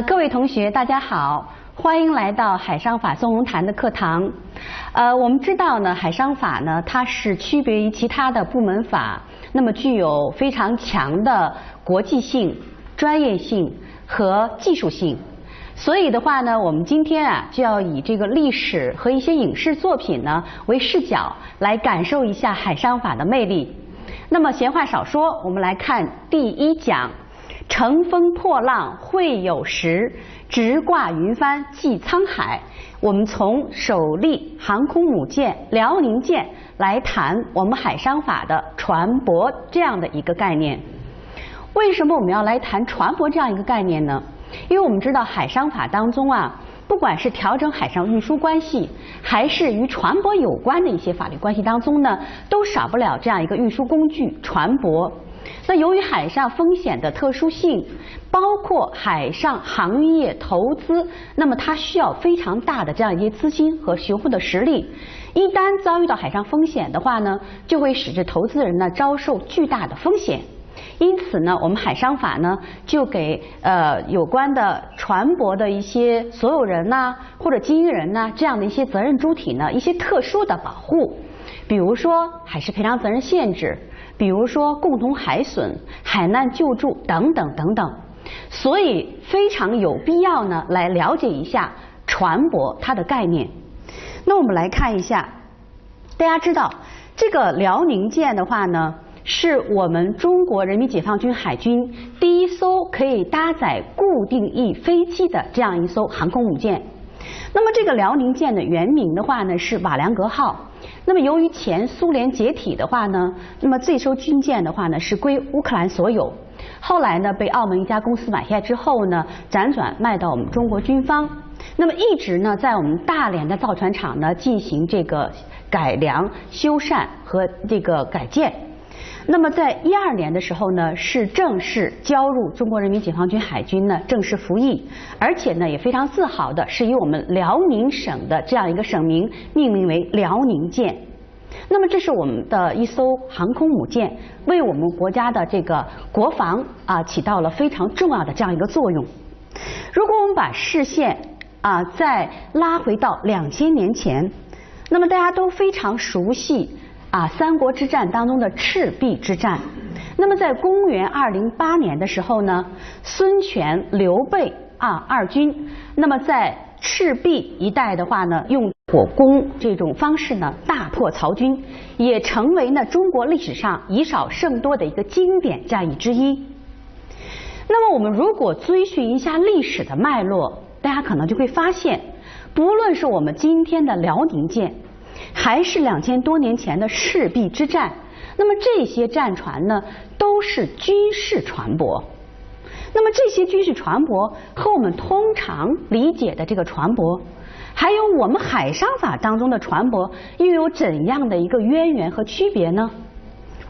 各位同学，大家好，欢迎来到海商法纵横谈的课堂。我们知道呢，海商法呢，它是区别于其他的部门法，那么具有非常强的国际性、专业性和技术性。所以的话呢，我们今天就要以这个历史和一些影视作品呢为视角，来感受一下海商法的魅力。那么闲话少说，我们来看第一讲。乘风破浪会有时，直挂云帆济沧海。我们从首例航空母舰辽宁舰来谈我们海商法的船舶这样的一个概念。为什么我们要来谈船舶这样一个概念呢？因为我们知道海商法当中不管是调整海上运输关系，还是与船舶有关的一些法律关系当中呢，都少不了这样一个运输工具船舶。那由于海上风险的特殊性，包括海上行业投资，那么它需要非常大的这样一些资金和雄厚的实力。一旦遭遇到海上风险的话呢，就会使这投资人呢遭受巨大的风险。因此呢，我们海商法呢就给有关的船舶的一些所有人或者经营人这样的一些责任主体呢一些特殊的保护，比如说海事赔偿责任限制。比如说共同海损、海难救助等等等等，所以非常有必要呢来了解一下船舶它的概念。那我们来看一下，大家知道这个辽宁舰的话呢，是我们中国人民解放军海军第一艘可以搭载固定翼飞机的这样一艘航空母舰。那么这个辽宁舰的原名的话呢是瓦良格号。那么由于前苏联解体的话呢，那么这艘军舰的话呢是归乌克兰所有，后来呢被澳门一家公司买下之后呢，辗转卖到我们中国军方。那么一直呢在我们大连的造船厂呢进行这个改良、修缮和这个改建。那么在2012年的时候呢，是正式交入中国人民解放军海军呢正式服役，而且呢也非常自豪的是以我们辽宁省的这样一个省名命名为辽宁舰。那么这是我们的一艘航空母舰，为我们国家的这个国防起到了非常重要的这样一个作用。如果我们把视线再拉回到2000年前，那么大家都非常熟悉三国之战当中的赤壁之战。那么在公元208年的时候呢，孙权、刘备二军，那么在赤壁一带的话呢，用火攻这种方式呢大破曹军，也成为呢中国历史上以少胜多的一个经典战役之一。那么我们如果追寻一下历史的脉络，大家可能就会发现，不论是我们今天的辽宁舰，还是2000多年前的赤壁之战，那么这些战船呢都是军事船舶。那么这些军事船舶和我们通常理解的这个船舶，还有我们海商法当中的船舶又有怎样的一个渊源和区别呢？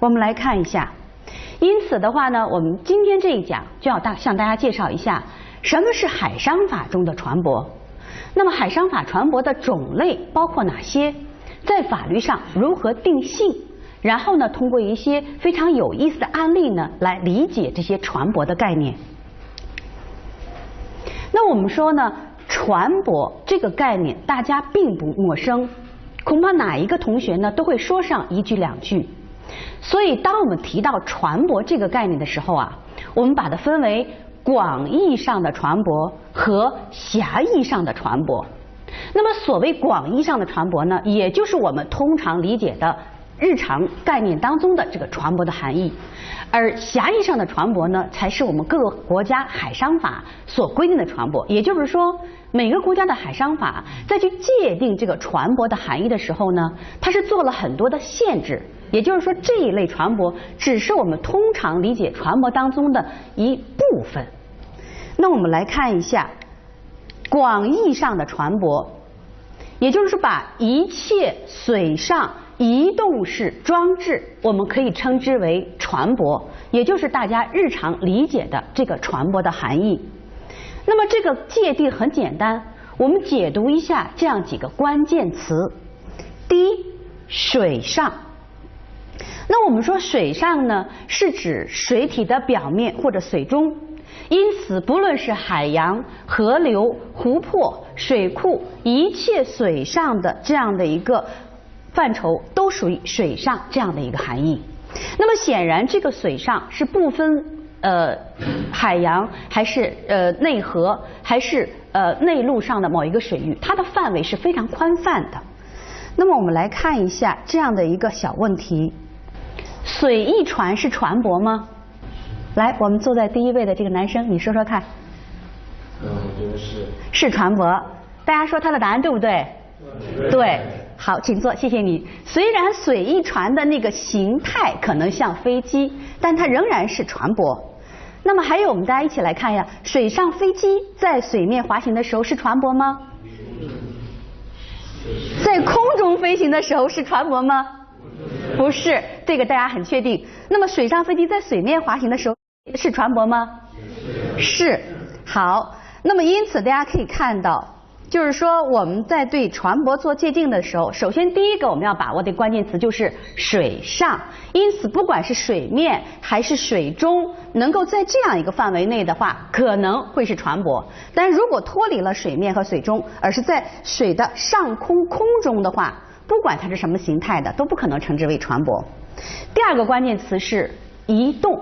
我们来看一下。因此的话呢，我们今天这一讲就要向大家介绍一下什么是海商法中的船舶。那么海商法船舶的种类包括哪些？在法律上如何定性？然后呢，通过一些非常有意思的案例呢，来理解这些船舶的概念。那我们说呢，船舶这个概念大家并不陌生，恐怕哪一个同学呢都会说上一句两句。所以当我们提到船舶这个概念的时候我们把它分为广义上的船舶和狭义上的船舶。那么所谓广义上的船舶呢，也就是我们通常理解的日常概念当中的这个船舶的含义，而狭义上的船舶呢，才是我们各个国家海商法所规定的船舶。也就是说，每个国家的海商法在去界定这个船舶的含义的时候呢，它是做了很多的限制。也就是说，这一类船舶只是我们通常理解船舶当中的一部分。那我们来看一下广义上的船舶，也就是说把一切水上移动式装置我们可以称之为船舶，也就是大家日常理解的这个船舶的含义。那么这个界定很简单，我们解读一下这样几个关键词。第一，水上。那我们说水上呢，是指水体的表面或者水中。因此不论是海洋、河流、湖泊、水库，一切水上的这样的一个范畴都属于水上这样的一个含义。那么显然这个水上是不分海洋还是内河还是内陆上的某一个水域，它的范围是非常宽泛的。那么我们来看一下这样的一个小问题：水翼船是船舶吗？来，我们坐在第一位的这个男生，你说说看。我觉得是船舶。大家说他的答案对不对？对。好，请坐，谢谢你。虽然水翼船的那个形态可能像飞机，但它仍然是船舶。那么还有，我们大家一起来看一下，水上飞机在水面滑行的时候是船舶吗？在空中飞行的时候是船舶吗？不是，这个大家很确定。那么水上飞机在水面滑行的时候是船舶吗？是。好，那么因此大家可以看到，就是说我们在对船舶做界定的时候，首先第一个我们要把握的关键词就是水上。因此不管是水面还是水中，能够在这样一个范围内的话，可能会是船舶。但如果脱离了水面和水中，而是在水的上空空中的话，不管它是什么形态的，都不可能称之为船舶。第二个关键词是移动。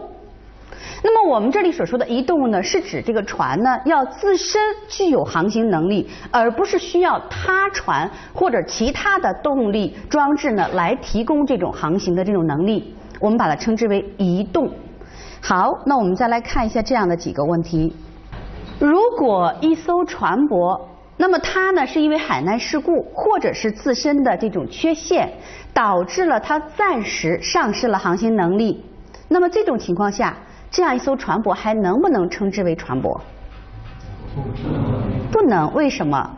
那么我们这里所说的移动呢，是指这个船呢要自身具有航行能力，而不是需要他船或者其他的动力装置呢来提供这种航行的这种能力，我们把它称之为移动。好，那我们再来看一下这样的几个问题：如果一艘船舶，那么它呢是因为海难事故或者是自身的这种缺陷，导致了它暂时丧失了航行能力，那么这种情况下，这样一艘船舶还能不能称之为船舶？不能。为什么？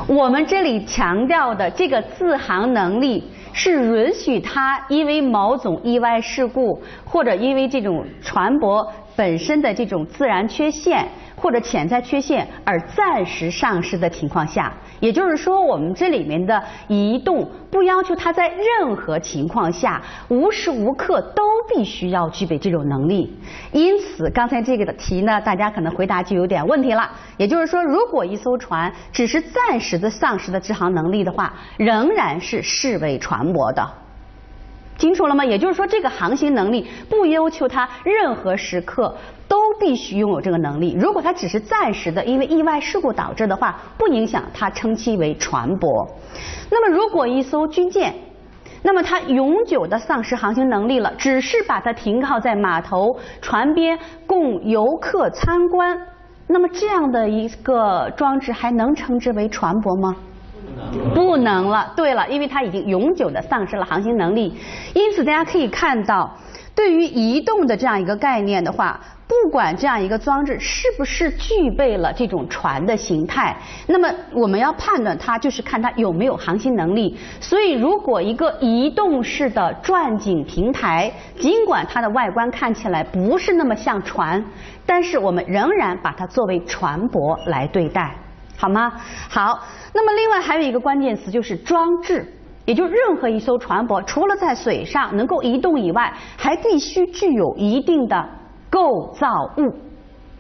我们这里强调的这个自航能力是允许它因为某种意外事故或者因为这种船舶本身的这种自然缺陷或者潜在缺陷而暂时丧失的情况下。也就是说，我们这里面的移动不要求它在任何情况下无时无刻都必须要具备这种能力。因此刚才这个的题呢，大家可能回答就有点问题了。也就是说，如果一艘船只是暂时的丧失的制航能力的话，仍然是视为船舶的。清楚了吗？也就是说，这个航行能力不要求它任何时刻都必须拥有这个能力。如果它只是暂时的因为意外事故导致的话，不影响它称其为船舶。那么如果一艘军舰，那么它永久的丧失航行能力了，只是把它停靠在码头、船边供游客参观，那么这样的一个装置还能称之为船舶吗？不能了。对了，因为它已经永久的丧失了航行能力。因此大家可以看到，对于移动的这样一个概念的话，不管这样一个装置是不是具备了这种船的形态，那么我们要判断它就是看它有没有航行能力。所以如果一个移动式的转井平台，尽管它的外观看起来不是那么像船，但是我们仍然把它作为船舶来对待，好吗？好，那么另外还有一个关键词就是装置。也就是任何一艘船舶除了在水上能够移动以外，还必须具有一定的构造物。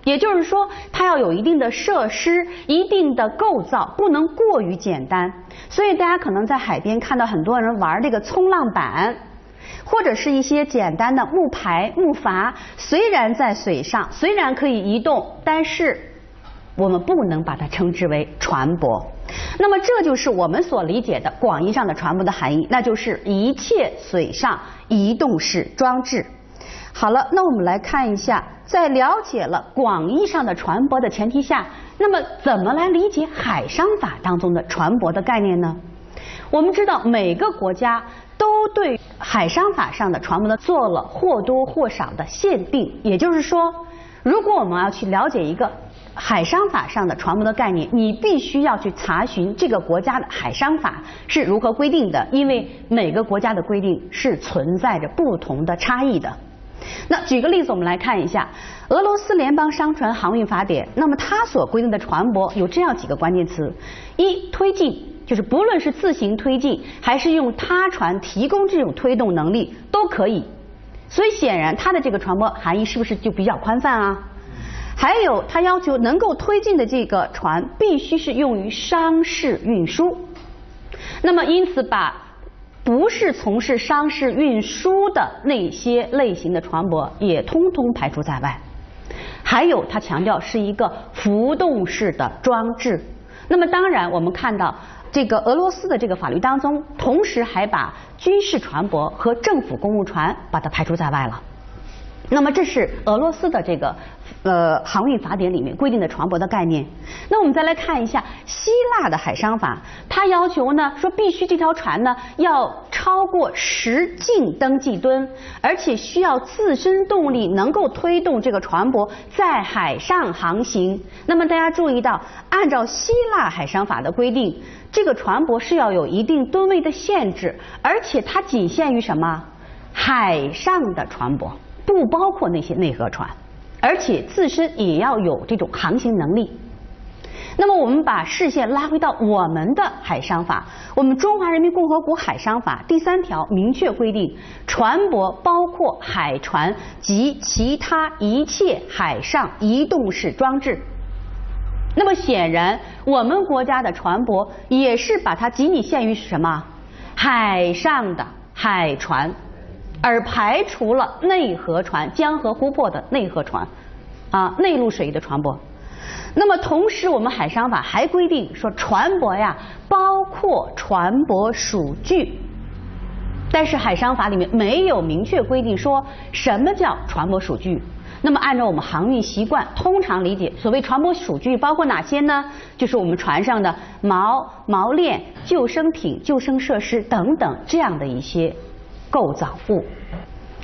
也就是说，它要有一定的设施、一定的构造，不能过于简单。所以大家可能在海边看到很多人玩这个冲浪板，或者是一些简单的木排、木筏，虽然在水上，虽然可以移动，但是我们不能把它称之为船舶。那么这就是我们所理解的广义上的船舶的含义，那就是一切水上移动式装置。好了，那我们来看一下，在了解了广义上的船舶的前提下，那么怎么来理解海商法当中的船舶的概念呢？我们知道每个国家都对海商法上的船舶呢做了或多或少的限定。也就是说，如果我们要去了解一个海商法上的船舶的概念，你必须要去查询这个国家的海商法是如何规定的，因为每个国家的规定是存在着不同的差异的。那举个例子，我们来看一下俄罗斯联邦商船航运法典。那么它所规定的船舶有这样几个关键词：一、推进，就是不论是自行推进还是用他船提供这种推动能力都可以。所以显然它的这个船舶含义是不是就比较宽泛啊？还有，它要求能够推进的这个船必须是用于商事运输。那么因此把不是从事商事运输的那些类型的船舶也通通排除在外。还有，它强调是一个浮动式的装置。那么当然，我们看到这个俄罗斯的这个法律当中，同时还把军事船舶和政府公务船把它排除在外了。那么这是俄罗斯的这个航运法典里面规定的船舶的概念。那我们再来看一下希腊的海商法，它要求呢说必须这条船呢要超过10净登记吨，而且需要自身动力能够推动这个船舶在海上航行。那么大家注意到，按照希腊海商法的规定，这个船舶是要有一定吨位的限制，而且它仅限于什么？海上的船舶，不包括那些内河船，而且自身也要有这种航行能力。那么我们把视线拉回到我们的海商法，我们中华人民共和国海商法第3条明确规定，船舶包括海船及其他一切海上移动式装置。那么显然，我们国家的船舶也是把它仅仅限于什么？海上的海船，而排除了内河船、江河湖泊的内河船，内陆水域的船舶。那么同时，我们海商法还规定说，船舶呀包括船舶属具，但是海商法里面没有明确规定说什么叫船舶属具。那么按照我们航运习惯，通常理解所谓船舶属具包括哪些呢？就是我们船上的锚、锚链、救生艇、救生设施等等这样的一些构造物。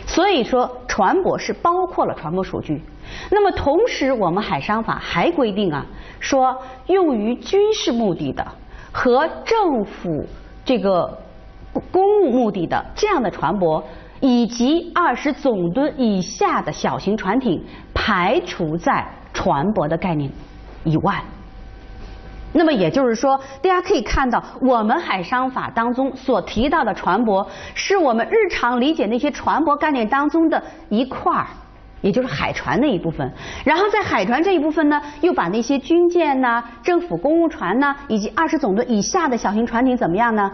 所以说船舶是包括了船舶属具。那么同时，我们海商法还规定说用于军事目的的和政府这个公务目的的这样的船舶，以及20总吨以下的小型船艇排除在船舶的概念以外。那么也就是说，大家可以看到，我们海商法当中所提到的船舶，是我们日常理解那些船舶概念当中的一块儿，也就是海船那一部分。然后在海船这一部分呢，又把那些军舰呐、政府公务船呐，以及20总吨以下的小型船艇怎么样呢？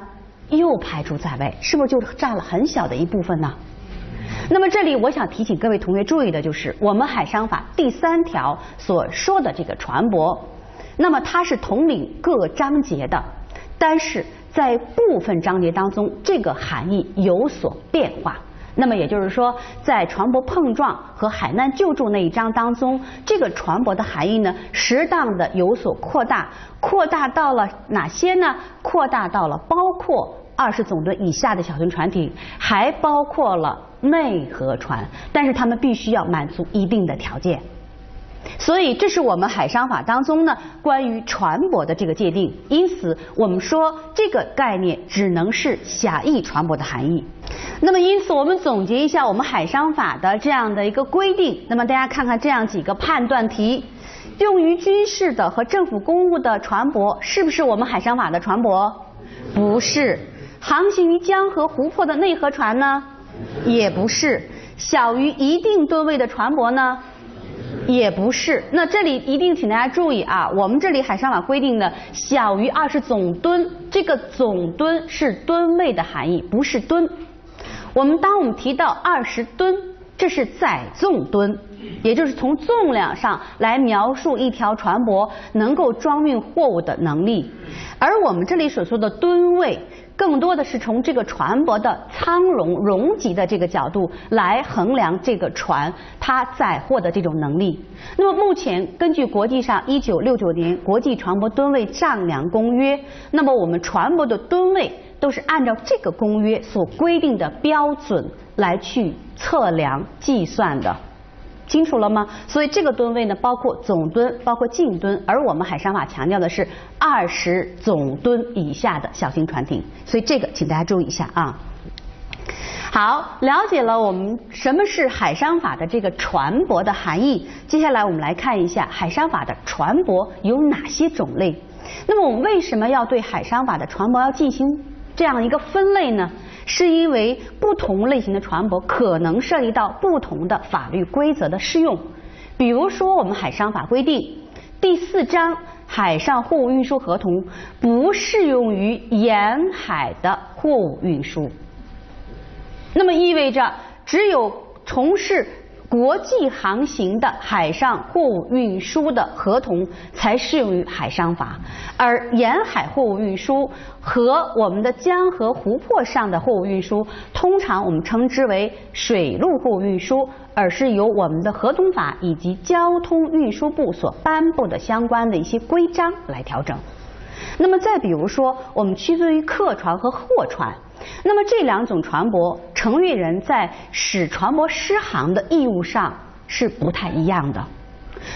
又排除在外，是不是就占了很小的一部分呢？那么这里我想提醒各位同学注意的就是，我们海商法第3条所说的这个船舶，那么它是统领各章节的，但是在部分章节当中，这个含义有所变化。那么也就是说，在船舶碰撞和海难救助那一章当中，这个船舶的含义呢，适当的有所扩大，扩大到了哪些呢？扩大到了包括20总吨以下的小型船艇，还包括了内河船，但是它们必须要满足一定的条件。所以这是我们海商法当中呢关于船舶的这个界定，因此我们说这个概念只能是狭义船舶的含义。那么因此我们总结一下我们海商法的这样的一个规定，那么大家看看这样几个判断题：用于军事的和政府公务的船舶是不是我们海商法的船舶？不是。航行于江河湖泊的内河船呢？也不是。小于一定吨位的船舶呢？也不是。那这里一定请大家注意我们这里海商法规定的小于20总吨，这个总吨是吨位的含义，不是吨。当我们提到20吨，这是载重吨，也就是从重量上来描述一条船舶能够装运货物的能力。而我们这里所说的吨位，更多的是从这个船舶的舱容积的这个角度来衡量这个船它载货的这种能力。那么目前根据国际上1969年国际船舶吨位丈量公约，那么我们船舶的吨位都是按照这个公约所规定的标准来去测量计算的。清楚了吗？所以这个吨位呢，包括总吨，包括净吨，而我们海商法强调的是20总吨以下的小型船艇，所以这个请大家注意一下好，了解了我们什么是海商法的这个船舶的含义，接下来我们来看一下海商法的船舶有哪些种类。那么我们为什么要对海商法的船舶要进行这样一个分类呢？是因为不同类型的船舶可能涉及到不同的法律规则的适用。比如说，我们海商法规定第4章海上货物运输合同不适用于沿海的货物运输，那么意味着只有从事国际航行的海上货物运输的合同才适用于海商法，而沿海货物运输和我们的江河湖泊上的货物运输，通常我们称之为水陆货物运输，而是由我们的合同法以及交通运输部所颁布的相关的一些规章来调整。那么再比如说，我们区分于客船和货船，那么这2种船舶，承运人在使船舶失航的义务上是不太一样的。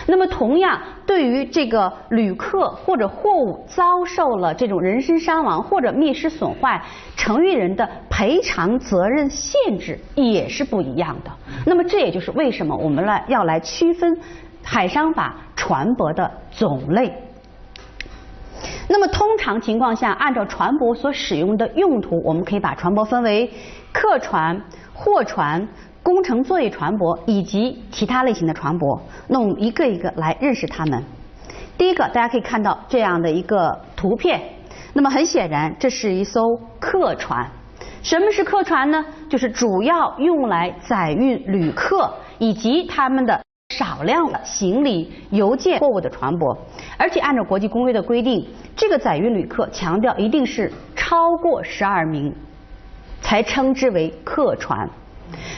那么同样，对于这个旅客或者货物遭受了这种人身伤亡或者灭失损坏，承运人的赔偿责任限制也是不一样的。那么这也就是为什么我们要来区分海商法船舶的种类。那么通常情况下，按照船舶所使用的用途，我们可以把船舶分为客船、货船、工程作业船舶以及其他类型的船舶。那我们一个一个来认识它们。第一个，大家可以看到这样的一个图片，那么很显然这是一艘客船。什么是客船呢？就是主要用来载运旅客以及他们的少量的行李、邮件、货物的船舶，而且按照国际公约的规定，这个载运旅客强调一定是超过12名，才称之为客船。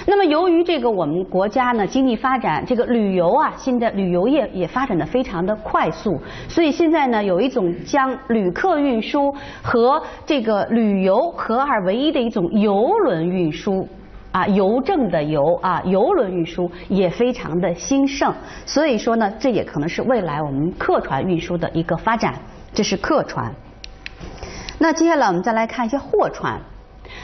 那么由于这个我们国家呢经济发展，这个旅游啊，现在旅游业也发展的非常的快速，所以现在呢有一种将旅客运输和这个旅游合二为一的一种邮轮运输。邮政的邮邮轮运输也非常的兴盛，所以说呢，这也可能是未来我们客船运输的一个发展。这是客船。那接下来我们再来看一些货船。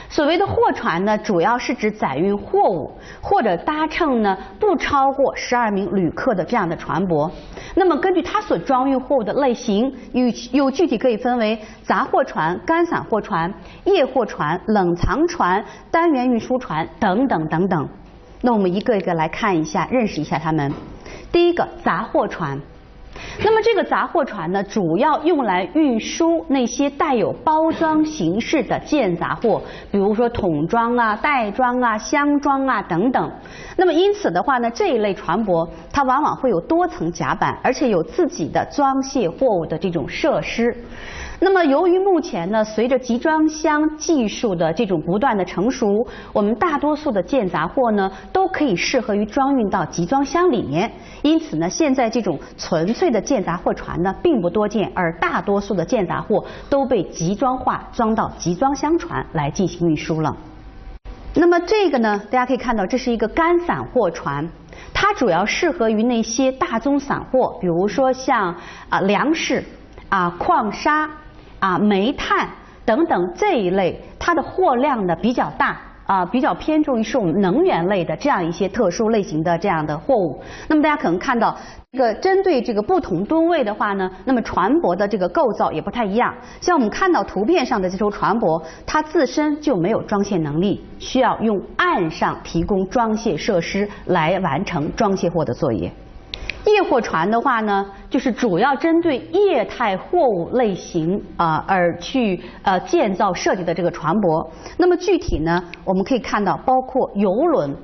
所谓的货船呢，主要是指载运货物或者搭乘呢不超过12名旅客的这样的船舶。那么根据它所装运货物的类型，又具体可以分为杂货船、干散货船、液货船、冷藏船、单元运输船等等等等。那我们一个一个来看一下，认识一下它们。第一个，杂货船。那么这个杂货船呢，主要用来运输那些带有包装形式的件杂货，比如说桶装啊、袋装啊、箱装啊等等。那么因此的话呢，这一类船舶它往往会有多层甲板，而且有自己的装卸货物的这种设施。那么由于目前呢，随着集装箱技术的这种不断的成熟，我们大多数的件杂货呢都可以适合于装运到集装箱里面。因此呢，现在这种纯粹的件杂货船呢并不多见，而大多数的件杂货都被集装化装到集装箱船来进行运输了。那么这个呢，大家可以看到，这是一个干散货船，它主要适合于那些大宗散货，比如说像粮食矿砂煤炭等等这一类，它的货量呢比较大比较偏重于是我们能源类的这样一些特殊类型的这样的货物。那么大家可能看到，这个针对这个不同吨位的话呢，那么船舶的这个构造也不太一样。像我们看到图片上的这艘船舶，它自身就没有装卸能力，需要用岸上提供装卸设施来完成装卸货的作业。液货船的话呢，就是主要针对液态货物类型而去建造设计的这个船舶。那么具体呢，我们可以看到，包括邮轮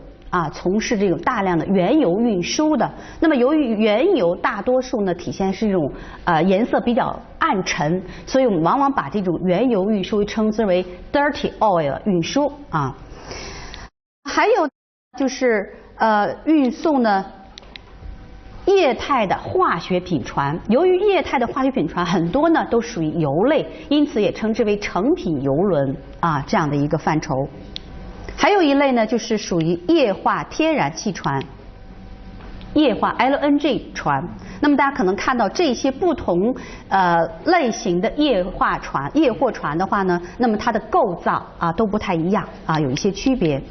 从事这种大量的原油运输的。那么由于原油大多数呢体现是一种颜色比较暗沉，所以我们往往把这种原油运输称之为 dirty oil 运输还有就是运送呢液态的化学品船。由于液态的化学品船很多呢都属于油类，因此也称之为成品油轮这样的一个范畴。还有一类呢就是属于液化天然气船，液化 LNG 船。那么大家可能看到这些不同类型的液货船的话呢，那么它的构造都不太一样有一些区别。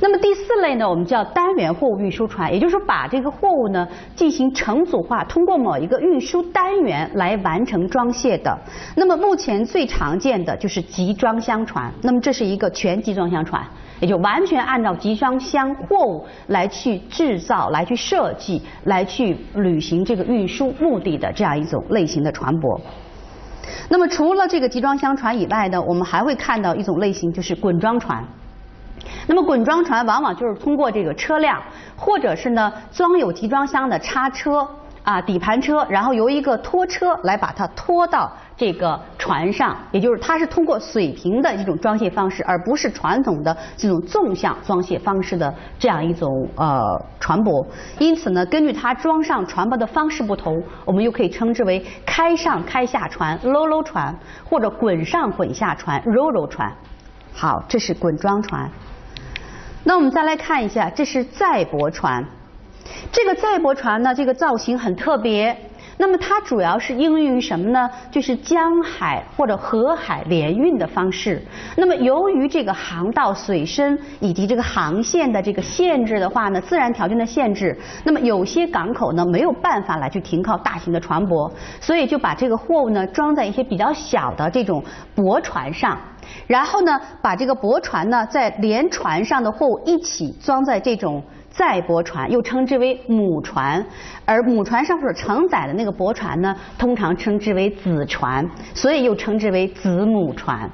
那么第4类呢，我们叫单元货物运输船，也就是说把这个货物呢进行成组化，通过某一个运输单元来完成装卸的。那么目前最常见的就是集装箱船，那么这是一个全集装箱船，也就完全按照集装箱货物来去制造、来去设计、来去履行这个运输目的的这样一种类型的船舶。那么除了这个集装箱船以外呢，我们还会看到一种类型，就是滚装船。那么滚装船往往就是通过这个车辆，或者是呢装有集装箱的叉车底盘车，然后由一个拖车来把它拖到这个船上，也就是它是通过水平的一种装卸方式，而不是传统的这种纵向装卸方式的这样一种船舶。因此呢，根据它装上船舶的方式不同，我们又可以称之为开上开下船 （roll-roll 船）或者滚上滚下船 （roll-roll 船）。好，这是滚装船。那我们再来看一下，这是载泊船。这个载泊船呢，这个造型很特别。那么它主要是应用于什么呢？就是江海或者河海联运的方式。那么由于这个航道水深以及这个航线的这个限制的话呢，自然条件的限制，那么有些港口呢没有办法来去停靠大型的船舶，所以就把这个货物呢装在一些比较小的这种驳船上。然后呢，把这个驳船呢，再连船上的货物一起装在这种载泊船，又称之为母船，而母船上所承载的那个驳船呢，通常称之为子船，所以又称之为子母船。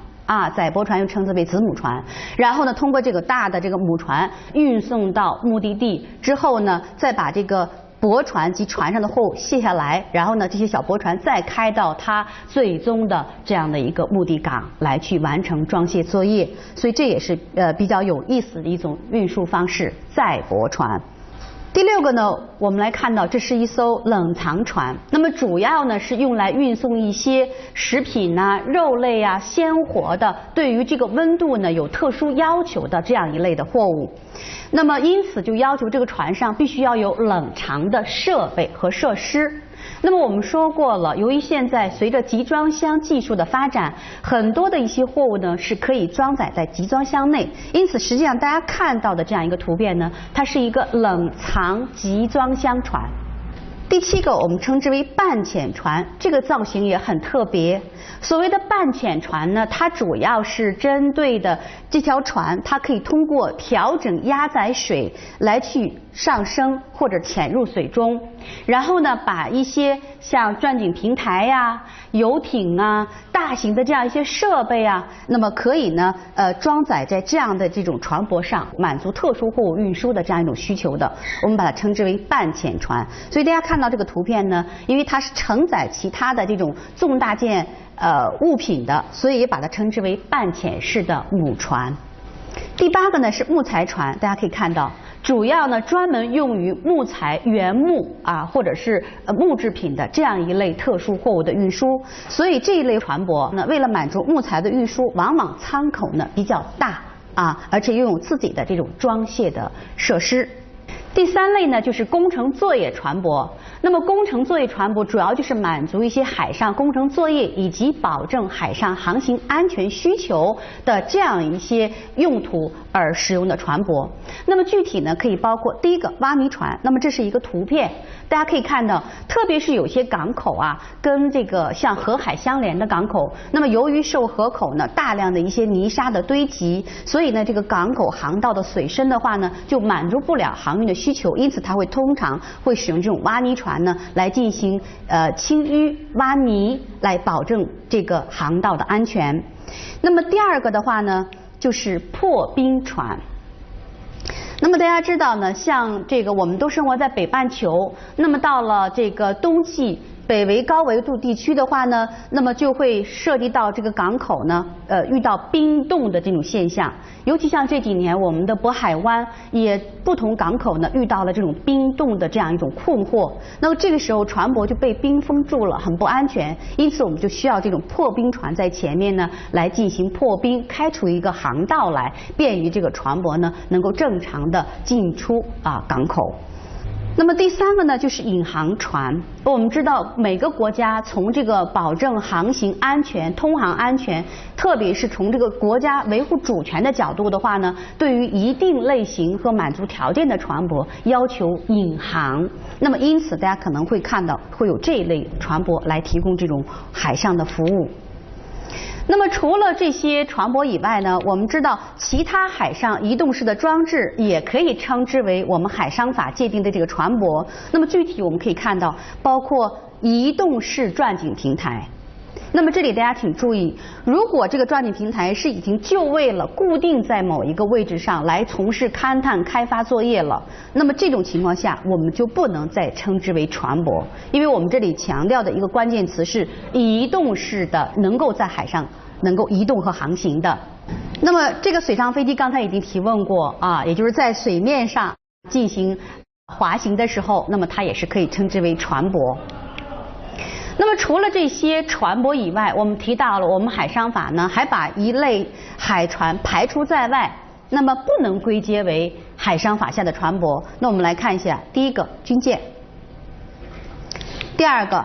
载泊船又称之为子母船。然后呢，通过这个大的这个母船运送到目的地之后呢，再把这个驳船及船上的货物卸下来，然后呢，这些小驳船再开到它最终的这样的一个目的港来去完成装卸作业，所以这也是比较有意思的一种运输方式，载泊船。第6个呢，我们来看到这是一艘冷藏船，那么主要呢是用来运送一些食品肉类鲜活的，对于这个温度呢有特殊要求的这样一类的货物。那么因此就要求这个船上必须要有冷藏的设备和设施。那么我们说过了，由于现在随着集装箱技术的发展，很多的一些货物呢是可以装载在集装箱内，因此实际上大家看到的这样一个图片呢，它是一个冷藏集装箱船。第7个我们称之为半潜船，这个造型也很特别。所谓的半潜船呢，它主要是针对的这条船，它可以通过调整压载水来去上升或者潜入水中，然后呢，把一些像钻井平台游艇大型的这样一些设备那么可以呢装载在这样的这种船舶上，满足特殊货物运输的这样一种需求的，我们把它称之为半潜船。所以大家看到这个图片呢，因为它是承载其他的这种重大件物品的，所以也把它称之为半潜式的母船。第8个呢是木材船，大家可以看到，主要呢专门用于木材原木或者是木制品的这样一类特殊货物的运输，所以这一类船舶呢，为了满足木材的运输，往往舱口呢比较大而且拥有自己的这种装卸的设施。第3类呢就是工程作业船舶。那么工程作业船舶主要就是满足一些海上工程作业以及保证海上航行安全需求的这样一些用途而使用的船舶。那么具体呢可以包括第1个挖泥船，那么这是一个图片，大家可以看到，特别是有些港口跟这个像河海相连的港口，那么由于受河口呢大量的一些泥沙的堆积，所以呢这个港口航道的水深的话呢就满足不了航运的需求，因此它通常会使用这种挖泥船呢来进行清淤挖泥，来保证这个航道的安全。那么第2个的话呢就是破冰船。那么大家知道呢，像这个我们都生活在北半球，那么到了这个冬季，北纬高纬度地区的话呢，那么就会涉及到这个港口呢遇到冰冻的这种现象。尤其像这几年我们的渤海湾也不同港口呢遇到了这种冰冻的这样一种困惑，那么这个时候船舶就被冰封住了，很不安全，因此我们就需要这种破冰船在前面呢来进行破冰，开出一个航道来，便于这个船舶呢能够正常的进出港口。那么第3个呢，就是引航船。我们知道每个国家从这个保证航行安全、通航安全，特别是从这个国家维护主权的角度的话呢，对于一定类型和满足条件的船舶要求引航。那么因此大家可能会看到会有这一类船舶来提供这种海上的服务。那么除了这些船舶以外呢，我们知道其他海上移动式的装置也可以称之为我们海商法界定的这个船舶。那么具体我们可以看到，包括移动式钻井平台。那么这里大家请注意，如果这个钻井平台是已经就位了，固定在某一个位置上来从事勘探开发作业了，那么这种情况下我们就不能再称之为船舶，因为我们这里强调的一个关键词是移动式的，能够在海上能够移动和航行的。那么这个水上飞机刚才已经提问过啊，也就是在水面上进行滑行的时候，那么它也是可以称之为船舶。那么除了这些船舶以外，我们提到了我们海商法呢还把一类海船排除在外，那么不能归结为海商法下的船舶。那我们来看一下，第一个军舰，第二个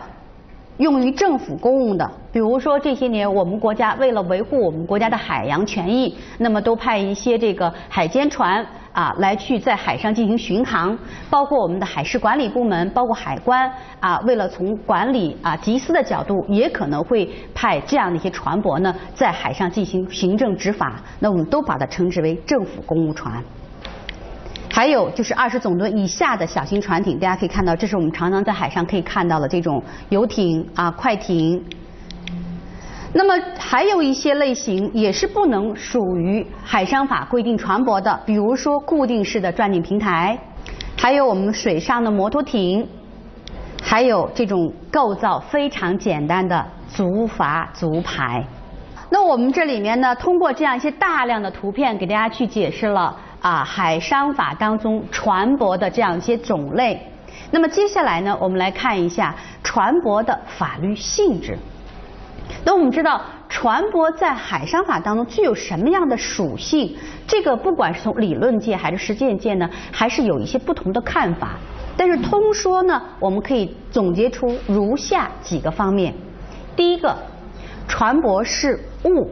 用于政府公务的，比如说这些年我们国家为了维护我们国家的海洋权益，那么都派一些这个海监船来去在海上进行巡航，包括我们的海事管理部门，包括海关为了从管理缉私的角度，也可能会派这样的一些船舶呢在海上进行行政执法，那我们都把它称之为政府公务船。还有就是20总吨以下的小型船艇，大家可以看到，这是我们常常在海上可以看到的这种游艇快艇。那么还有一些类型也是不能属于海商法规定船舶的，比如说固定式的钻井平台，还有我们水上的摩托艇，还有这种构造非常简单的竹筏、竹排。那我们这里面呢，通过这样一些大量的图片给大家去解释了海商法当中船舶的这样一些种类。那么接下来呢，我们来看一下船舶的法律性质。那我们知道船舶在海商法当中具有什么样的属性，这个不管是从理论界还是实践界呢，还是有一些不同的看法。但是通说呢，我们可以总结出如下几个方面。第一个，船舶是物，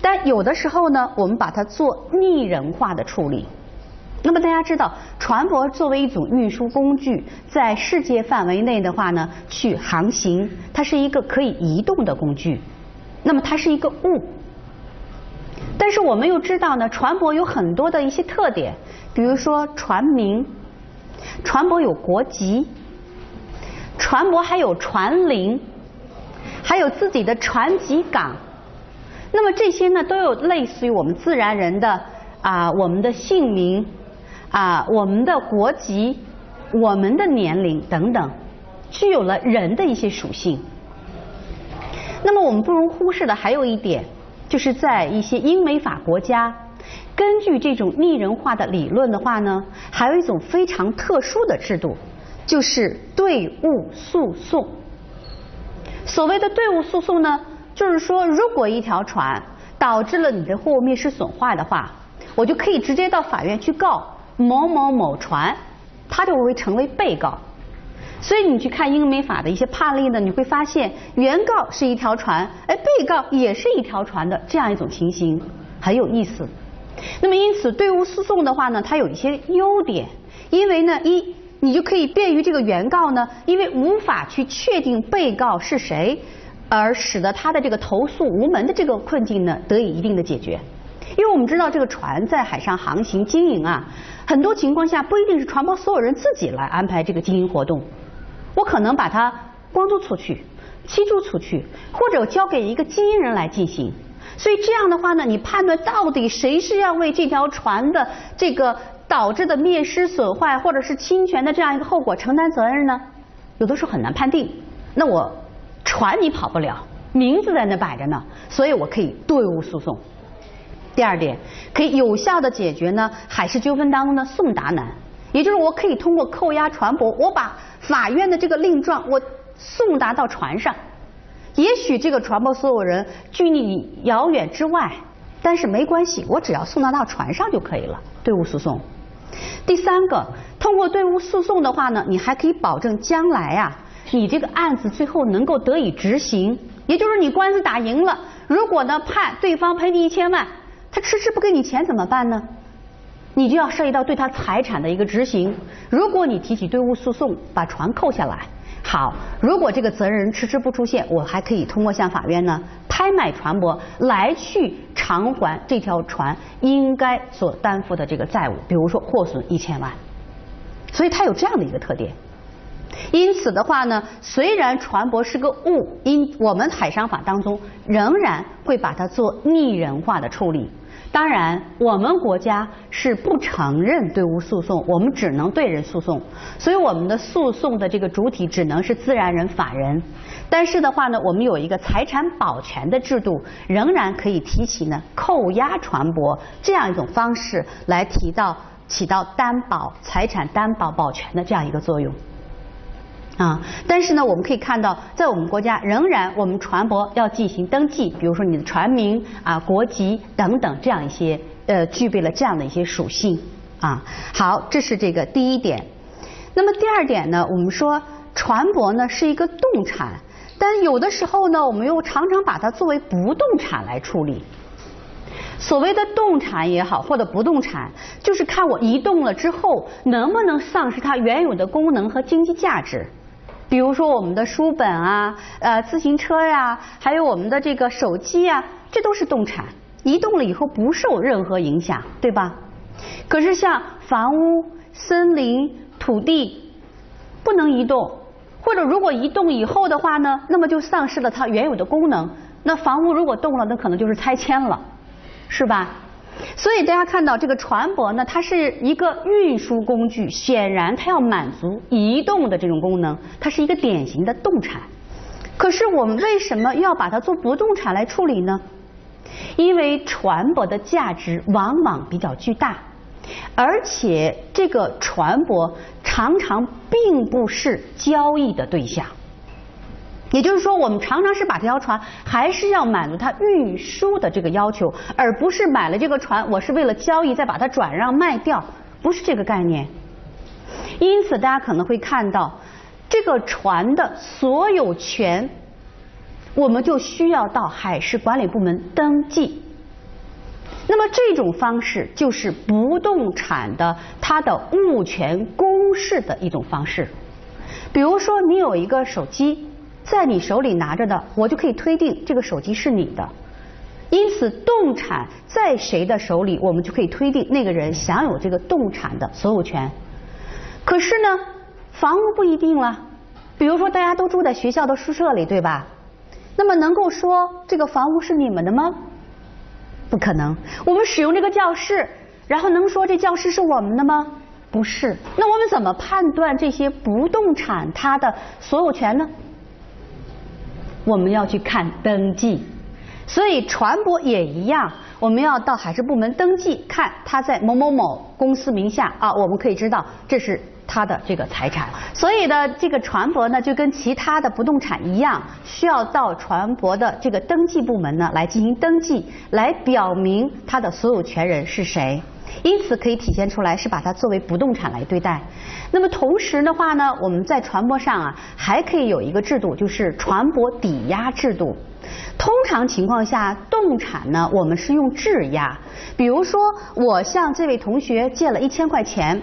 但有的时候呢，我们把它做拟人化的处理。那么大家知道，船舶作为一种运输工具，在世界范围内的话呢，去航行，它是一个可以移动的工具，那么它是一个物。但是我们又知道呢，船舶有很多的一些特点，比如说船名，船舶有国籍，船舶还有船龄，还有自己的船籍港。那么这些呢，都有类似于我们自然人的我们的姓名我们的国籍、我们的年龄等等，具有了人的一些属性。那么我们不容忽视的还有一点，就是在一些英美法国家，根据这种拟人化的理论的话呢，还有一种非常特殊的制度，就是队伍诉讼。所谓的队伍诉讼呢，就是说如果一条船导致了你的货物灭失损坏的话，我就可以直接到法院去告某某某船，他就会成为被告。所以你去看英美法的一些判例呢，你会发现原告是一条船，被告也是一条船的这样一种情形，很有意思。那么因此队伍诉讼的话呢，它有一些优点，因为呢你就可以便于这个原告呢，因为无法去确定被告是谁，而使得他的这个投诉无门的这个困境呢得以一定的解决。因为我们知道这个船在海上航行经营很多情况下不一定是船舶所有人自己来安排这个经营活动，我可能把它光租出去、期租出去，或者交给一个经营人来进行。所以这样的话呢，你判断到底谁是要为这条船的这个导致的灭失损坏或者是侵权的这样一个后果承担责任呢，有的时候很难判定。那我船你跑不了，名字在那摆着呢，所以我可以队伍诉讼。第二点，可以有效的解决呢海事纠纷当中的送达难，也就是我可以通过扣押船舶，我把法院的这个令状我送达到船上。也许这个船舶所有人距离遥远之外，但是没关系，我只要送达到船上就可以了，队伍诉讼。第三个，通过队伍诉讼的话呢，你还可以保证将来啊，你这个案子最后能够得以执行。也就是你官司打赢了，如果呢判对方赔你1000万，他迟迟不给你钱怎么办呢？你就要涉及到对他财产的一个执行。如果你提起队伍诉讼，把船扣下来，好，如果这个责任人迟迟不出现，我还可以通过向法院呢拍卖船舶来去偿还这条船应该所担负的这个债务，比如说获损1000万。所以它有这样的一个特点。因此的话呢，虽然船舶是个物，我们海商法当中仍然会把它做拟人化的处理。当然，我们国家是不承认队伍诉讼，我们只能对人诉讼，所以我们的诉讼的这个主体只能是自然人、法人。但是的话呢，我们有一个财产保全的制度，仍然可以提起呢扣押船舶这样一种方式来起到担保财产担保保全的这样一个作用。但是呢，我们可以看到，在我们国家仍然我们船舶要进行登记，比如说你的船名国籍等等这样一些具备了这样的一些属性好，这是这个第一点。那么第二点呢，我们说船舶呢是一个动产，但有的时候呢，我们又常常把它作为不动产来处理。所谓的动产也好，或者不动产，就是看我移动了之后能不能丧失它原有的功能和经济价值。比如说我们的书本自行车还有我们的这个手机这都是动产，移动了以后不受任何影响，对吧？可是像房屋、森林、土地不能移动，或者如果移动以后的话呢，那么就丧失了它原有的功能。那房屋如果动了，那可能就是拆迁了，是吧？所以大家看到这个船舶呢，它是一个运输工具，显然它要满足移动的这种功能，它是一个典型的动产。可是我们为什么要把它做不动产来处理呢？因为船舶的价值往往比较巨大，而且这个船舶常常并不是交易的对象。也就是说，我们常常是把这条船还是要满足它运输的这个要求，而不是买了这个船我是为了交易再把它转让卖掉，不是这个概念。因此大家可能会看到这个船的所有权我们就需要到海事管理部门登记。那么这种方式就是不动产的它的物权公示的一种方式。比如说你有一个手机在你手里拿着的，我就可以推定这个手机是你的。因此动产在谁的手里，我们就可以推定那个人享有这个动产的所有权。可是呢，房屋不一定了。比如说大家都住在学校的宿舍里，对吧？那么能够说这个房屋是你们的吗？不可能。我们使用这个教室，然后能说这教室是我们的吗？不是。那我们怎么判断这些不动产它的所有权呢？我们要去看登记。所以船舶也一样，我们要到海事部门登记，看它在某某某公司名下我们可以知道这是它的这个财产。所以呢，这个船舶呢就跟其他的不动产一样，需要到船舶的这个登记部门呢来进行登记，来表明它的所有权人是谁。因此可以体现出来是把它作为不动产来对待。那么同时的话呢，我们在船舶上还可以有一个制度，就是船舶抵押制度。通常情况下，动产呢我们是用质押。比如说我向这位同学借了1000块钱，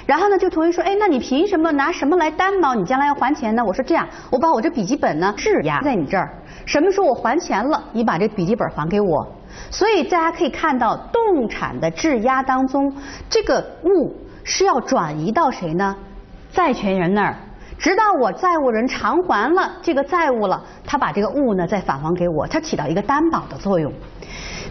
然后呢就同学说，那你凭什么拿什么来担保你将来要还钱呢？我说这样，我把我这笔记本呢质押在你这儿，什么时候我还钱了，你把这笔记本还给我。所以大家可以看到，动产的质押当中，这个物是要转移到谁呢？债权人那儿，直到我债务人偿还了这个债务了，他把这个物呢再返还给我，它起到一个担保的作用。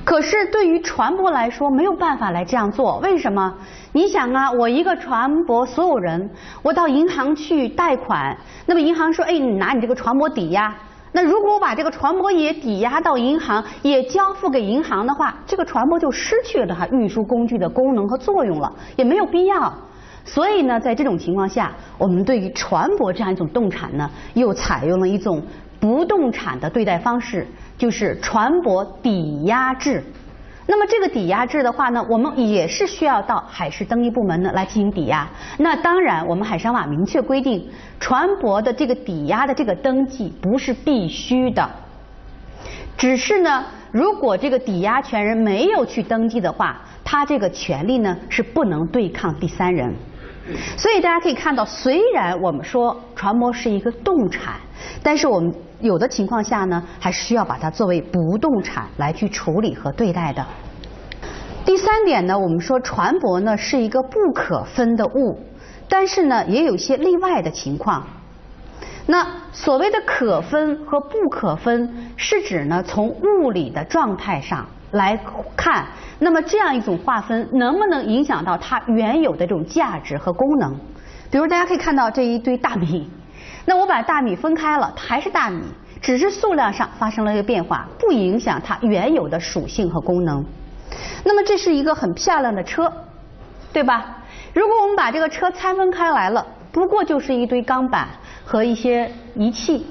可是对于船舶来说，没有办法来这样做。为什么？你想我一个船舶所有人，我到银行去贷款，那么银行说，你拿你这个船舶抵押。那如果我把这个船舶也抵押到银行，也交付给银行的话，这个船舶就失去了它运输工具的功能和作用了，也没有必要。所以呢，在这种情况下，我们对于船舶这样一种动产呢，又采用了一种不动产的对待方式，就是船舶抵押制。那么这个抵押制的话呢，我们也是需要到海事登记部门呢来进行抵押。那当然，我们海商法明确规定，船舶的这个抵押的这个登记不是必须的，只是呢，如果这个抵押权人没有去登记的话，他这个权利呢是不能对抗第三人。所以大家可以看到，虽然我们说船舶是一个动产，但是我们有的情况下呢，还是需要把它作为不动产来去处理和对待的。第三点呢，我们说船舶呢是一个不可分的物，但是呢也有一些例外的情况。那所谓的可分和不可分，是指呢从物理的状态上来看，那么这样一种划分能不能影响到它原有的这种价值和功能？比如大家可以看到这一堆大米，那我把大米分开了，它还是大米，只是数量上发生了一个变化，不影响它原有的属性和功能。那么这是一个很漂亮的车，对吧？如果我们把这个车拆分开来了，不过就是一堆钢板和一些仪器，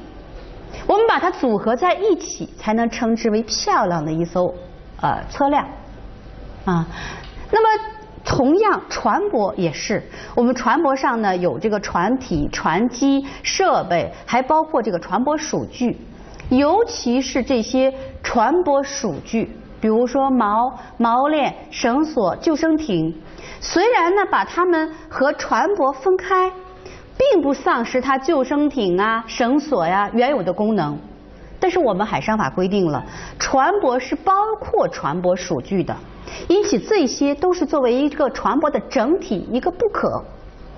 我们把它组合在一起，才能称之为漂亮的一艘车辆啊。那么同样，船舶也是，我们船舶上呢有这个船体、船机、设备，还包括这个船舶属具，尤其是这些船舶属具，比如说锚、锚链、绳索、救生艇，虽然呢把它们和船舶分开，并不丧失它救生艇啊、绳索呀原有的功能。但是我们海商法规定了，船舶是包括船舶属具的，因此这些都是作为一个船舶的整体，一个不可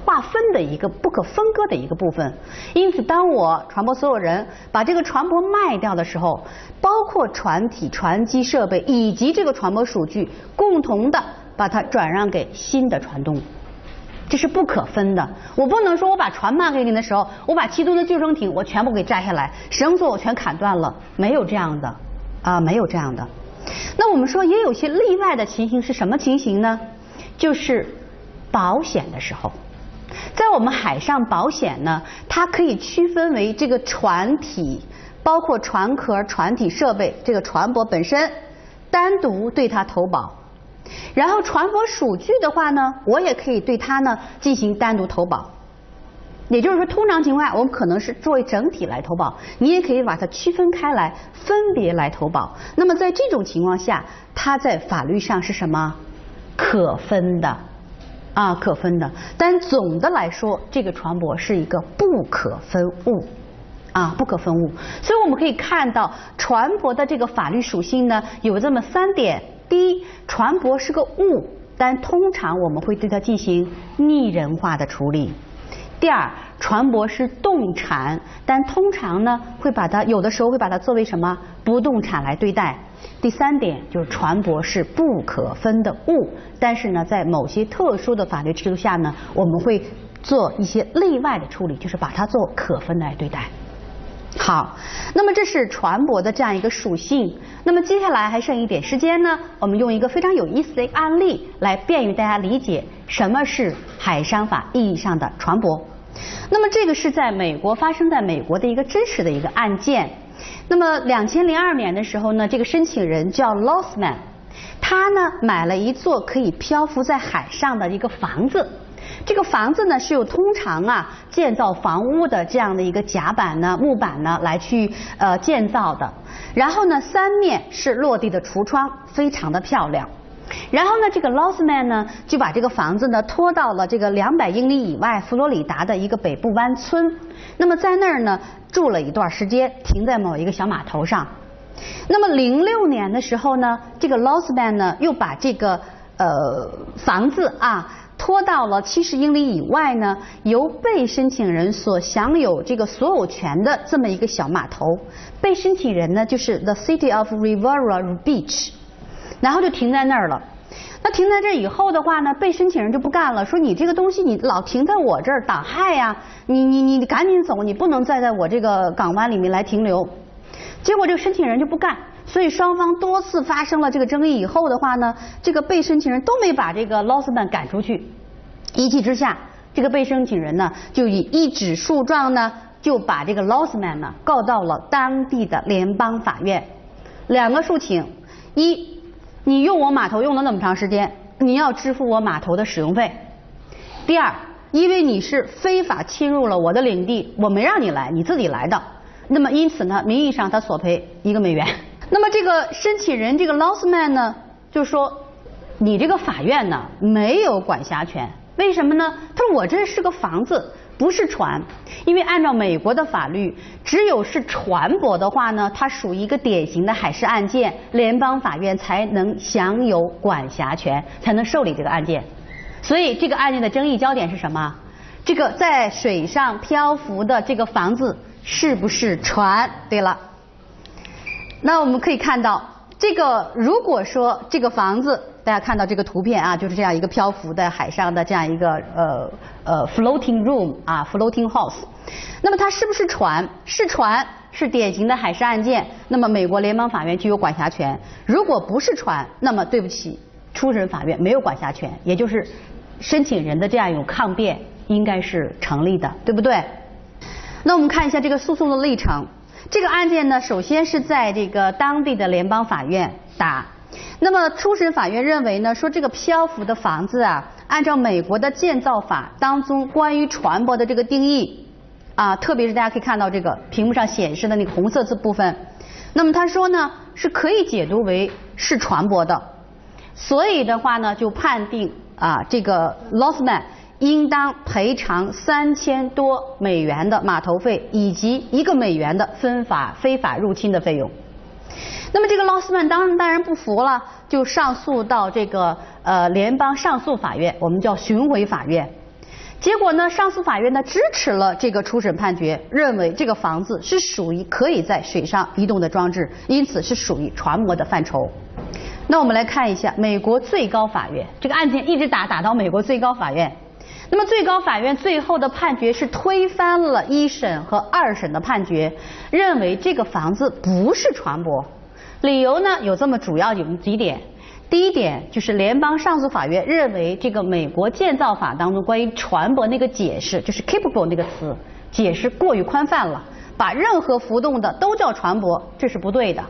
划分的一个不可分割的一个部分。因此当我船舶所有人把这个船舶卖掉的时候，包括船体、船机、设备以及这个船舶属具，共同的把它转让给新的船东，这是不可分的。我不能说我把船卖给你的时候，我把其中的救生艇我全部给摘下来，绳索我全砍断了，没有这样的啊，没有这样的。那我们说也有些例外的情形是什么情形呢？就是保险的时候，在我们海上保险呢，它可以区分为这个船体，包括船壳、船体设备，这个船舶本身单独对它投保。然后船舶属具的话呢，我也可以对它呢进行单独投保。也就是说，通常情况下，我们可能是作为整体来投保，你也可以把它区分开来，分别来投保。那么在这种情况下，它在法律上是什么？可分的啊，可分的。但总的来说，这个船舶是一个不可分物啊，不可分物。所以我们可以看到，船舶的这个法律属性呢，有这么3点。第一，船舶是个物，但通常我们会对它进行拟人化的处理。第二，船舶是动产，但通常呢会把它有的时候会把它作为什么不动产来对待。第3点就是船舶是不可分的物，但是呢在某些特殊的法律制度下呢，我们会做一些例外的处理，就是把它做可分来对待。好，那么这是船舶的这样一个属性。那么接下来还剩一点时间呢，我们用一个非常有意思的案例来便于大家理解什么是海商法意义上的船舶。那么这个是在美国发生在美国的一个真实的一个案件。那么2002年的时候呢，这个申请人叫 Lossman， 他呢买了一座可以漂浮在海上的一个房子。这个房子呢是由通常建造房屋的这样的一个甲板呢、木板呢来去建造的。然后呢3面是落地的橱窗，非常的漂亮。然后呢这个 Lossman 呢就把这个房子呢拖到了这个200英里以外佛罗里达的一个北部湾村。那么在那儿呢住了一段时间，停在某一个小码头上。那么06年的时候呢，这个 Lossman 呢又把这个房子拖到了70英里以外呢，由被申请人所享有这个所有权的这么一个小码头。被申请人呢就是 The City of Riviera Beach， 然后就停在那儿了。那停在这以后的话呢，被申请人就不干了，说你这个东西你老停在我这儿挡害呀，你赶紧走，你不能再在我这个港湾里面来停留。结果这个申请人就不干。所以双方多次发生了这个争议以后的话呢，这个被申请人都没把这个 Lossman 赶出去。一气之下，这个被申请人呢就以一纸诉状呢就把这个 Lossman 呢告到了当地的联邦法院。2个诉请：一，你用我码头用了那么长时间，你要支付我码头的使用费。第二，因为你是非法侵入了我的领地，我没让你来，你自己来的，那么因此呢，名义上他索赔1个美元。那么这个申请人这个 Lossman 呢，就说你这个法院呢没有管辖权，为什么呢？他说我这是个房子，不是船，因为按照美国的法律，只有是船舶的话呢，它属于一个典型的海事案件，联邦法院才能享有管辖权，才能受理这个案件。所以这个案件的争议焦点是什么？这个在水上漂浮的这个房子是不是船？对了，那我们可以看到，这个如果说这个房子，大家看到这个图片啊，就是这样一个漂浮在海上的这样一个floating room 啊 floating house， 那么它是不是船？是船，是典型的海事案件，那么美国联邦法院具有管辖权。如果不是船，那么对不起，初审法院没有管辖权，也就是申请人的这样一种抗辩应该是成立的，对不对？那我们看一下这个诉讼的历程。这个案件呢，首先是在这个当地的联邦法院打。那么初审法院认为呢，说这个漂浮的房子啊，按照美国的建造法当中关于船舶的这个定义啊，特别是大家可以看到这个屏幕上显示的那个红色字部分，那么他说呢是可以解读为是船舶的，所以的话呢就判定啊这个 Lossman 应当赔偿3000多美元的码头费以及1个美元的非法入侵的费用。那么这个 Lossman 当然不服了，就上诉到这个联邦上诉法院，我们叫巡回法院。结果呢，上诉法院呢支持了这个初审判决，认为这个房子是属于可以在水上移动的装置，因此是属于船舶的范畴。那我们来看一下美国最高法院，这个案件一直打到美国最高法院。那么最高法院最后的判决是推翻了1审和2审的判决，认为这个房子不是船舶。理由呢有这么主要有几点。第一点就是联邦上诉法院认为这个美国建造法当中关于船舶那个解释，就是 capable 那个词解释过于宽泛了，把任何浮动的都叫船舶，这是不对的。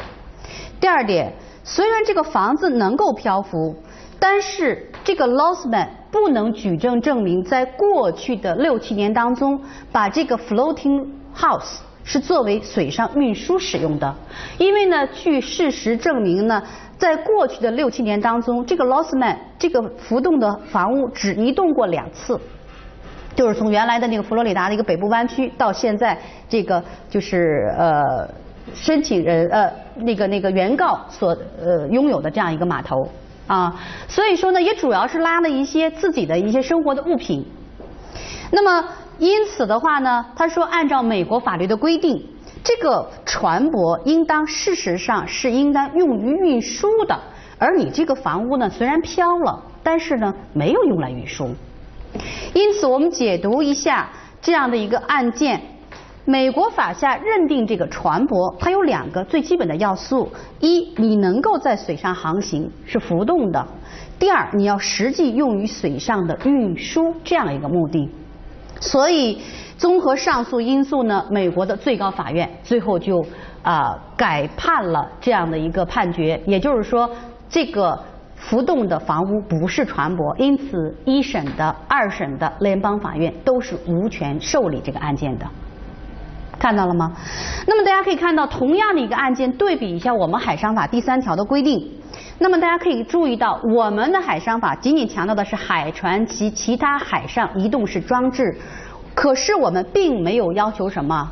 第二点，虽然这个房子能够漂浮，但是这个 Lossman 不能举证证明在过去的6、7年当中把这个 floating house 是作为水上运输使用的，因为呢据事实证明呢，在过去的6、7年当中，这个 Lossman 这个浮动的房屋只移动过2次，就是从原来的那个佛罗里达的一个北部湾区到现在这个就是申请人那个原告所拥有的这样一个码头啊，所以说呢也主要是拉了一些自己的一些生活的物品。那么因此的话呢，他说按照美国法律的规定，这个船舶应当事实上是应当用于运输的，而你这个房屋呢虽然飘了，但是呢没有用来运输。因此我们解读一下这样的一个案件，美国法下认定这个船舶它有2个最基本的要素：一，你能够在水上航行，是浮动的；第二，你要实际用于水上的运输这样一个目的。所以综合上述因素呢，美国的最高法院最后就改判了这样的一个判决，也就是说这个浮动的房屋不是船舶，因此1审的、2审的联邦法院都是无权受理这个案件的。看到了吗？那么大家可以看到，同样的一个案件，对比一下我们海商法第3条的规定。那么大家可以注意到，我们的海商法仅仅强调的是海船及其他海上移动式装置，可是我们并没有要求什么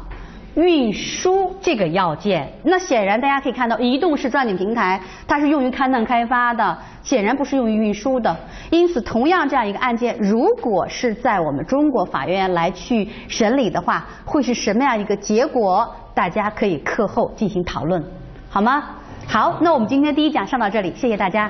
运输这个要件。那显然大家可以看到，移动式钻井平台它是用于勘探开发的，显然不是用于运输的。因此同样这样一个案件，如果是在我们中国法院来去审理的话，会是什么样一个结果？大家可以课后进行讨论，好吗？好，那我们今天第1讲上到这里，谢谢大家。